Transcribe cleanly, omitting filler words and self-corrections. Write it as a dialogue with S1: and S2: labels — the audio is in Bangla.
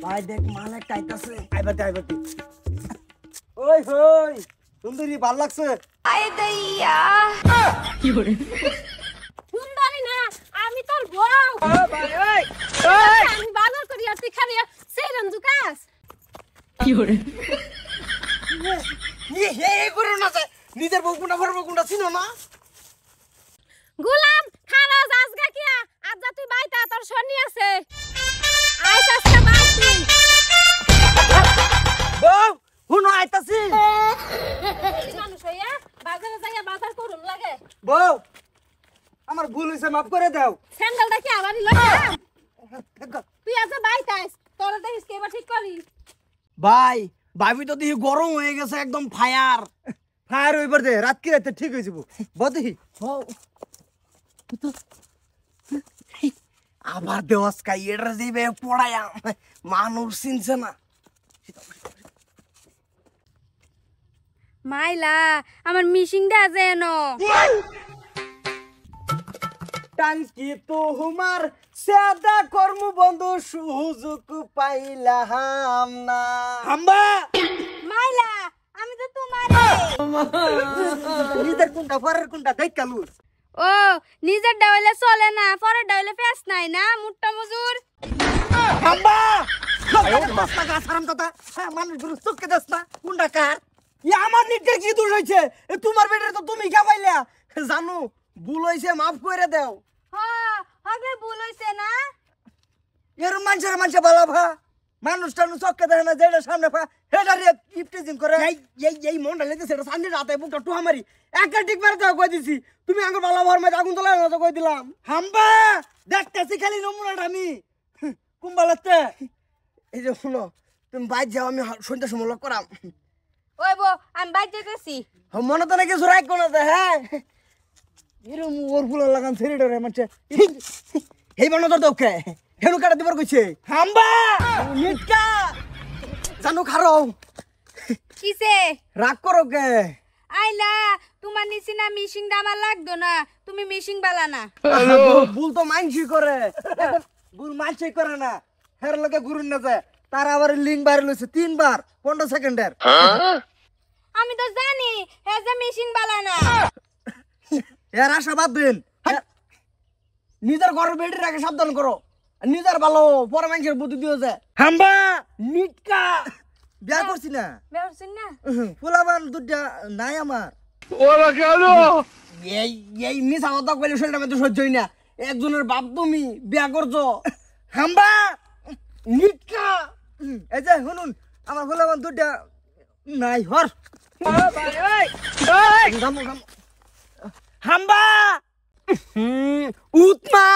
S1: ভাই দেখ মালে কাইতাছে আইবাতে ওই হই সুন্দরী ভাল লাগছে
S2: আয় দইয়া
S3: কি করে
S2: সুন্দরী না আমি তোর বউ
S1: ভাই ওই
S2: আমি বাজার করি আর তুই খালি সেরন দুকাস
S3: কি করে
S1: হে করো না নিজের বউ কোনটা চিনো না
S2: গোলাম খারা আজগা কিয়া আজ যা তুই বাইতা তোর শনি আছে আইস আজকে বাইতি
S1: বউ হুনো আইতাছি
S2: মানুষ হইয়া বাজারে যাইয়া বাজার করুন লাগে
S1: বউ আমার ভুল হইছে মাফ করে দাও
S2: স্যান্ডেলটা কি আবারই লইয়া তুই আজ বাইতাইস তোর দেখিস কে বা ঠিক করি
S1: ভাই ভাবি তো দেখি গরম হয়ে গেছে একদম ফায়ার হইবার দে রাত কি রাতে ঠিক হয়ে যাব বদি আবার দেওয়াস কাই এটার দিবে পড়ায়া মানুষ চিনছে না
S2: মাইলা আমার মিশিংটা যেন
S1: টাঙ্কি তোমার সাদা কর্ম বন্ধু সুযোগ পাইলাম না হাম্বা
S2: মাইলা আমি তো তোমার
S1: নিজের কোনটা পরের কোনটা দেখ কালু
S2: ও নিজের ডাইলে চলে না পরের ডাইলে ফেস নাই না মুট্টা মজুর
S1: হাম্বা টাকা সারাম দাদা হ্যাঁ মানুষ গুলো চোখকে দেস না কোনটা কার আমার নিটের কি দোষ হয়েছে তোমার বেটারে তো তুমি কে পাইলা জানো ভুল হয়েছে মাফ করে দাও
S2: হ্যাঁ হবে ভুল হইছে না
S1: এর মানুষের বালা ভা মানুষটা চোখকে দেখে না যেটা সামনে পা হেটা রে ইপটিজিং করে এই মনটা লেগে সেটা সামনে রাতে বুকটা টুহা মারি একটা টিক মারে তো কই দিছি তুমি আঙ্গুর বালা ভর মে আগুন তোলা না তো কই দিলাম হাম্বা দেখতেছি খালি নমুনাটা আমি কুম্বালাতে এই যে শুনো তুমি বাইর যাও আমি সন্ধ্যা সময় লক করাম
S2: ওই বো আমি বাইতে গেছি
S1: মনে তো নাকি জোরাই কোন আছে হ্যাঁ এরম ওর ফুল লাগান ছেড়ে মানছে এই বানো তো দোকে হেনু কাটা দিবার কইছে হাম্বা নিটকা জানো খারো
S2: কিসে
S1: রাগ করো কে
S2: আইলা তোমার নিচিনা মিশিং আমার লাগতো না তুমি মিশিং বালা না
S1: ভুল তো মানছি করে ভুল মানছি করে না হের লগে গুরুন না যায় তার আবার লিঙ্ক বাইরে লইছে 3 বার 15 সেকেন্ডের
S2: আমি তো জানি হে যে মিশিং বালা না
S1: এর আশা বাদ দিন নিজের ঘরের বেটির আগে সাবধান করো নিজের ভালো পরে মানুষের বুদ্ধি দিও যে হাম্বা নিটকা বিয়া করছি না
S2: বেরছিস না
S1: ফুলাবান দুটা নাই আমার
S4: ওরা কেন
S1: এই মিছা কথা কইলে শরীরটা মধ্যে সহ্যই না একজনের বাপ তুমি বিয়া করছো হাম্বা নিটকা এই যে শুনুন আমার ফুলাবান দুটা নাই হর হাম্বা উৎমা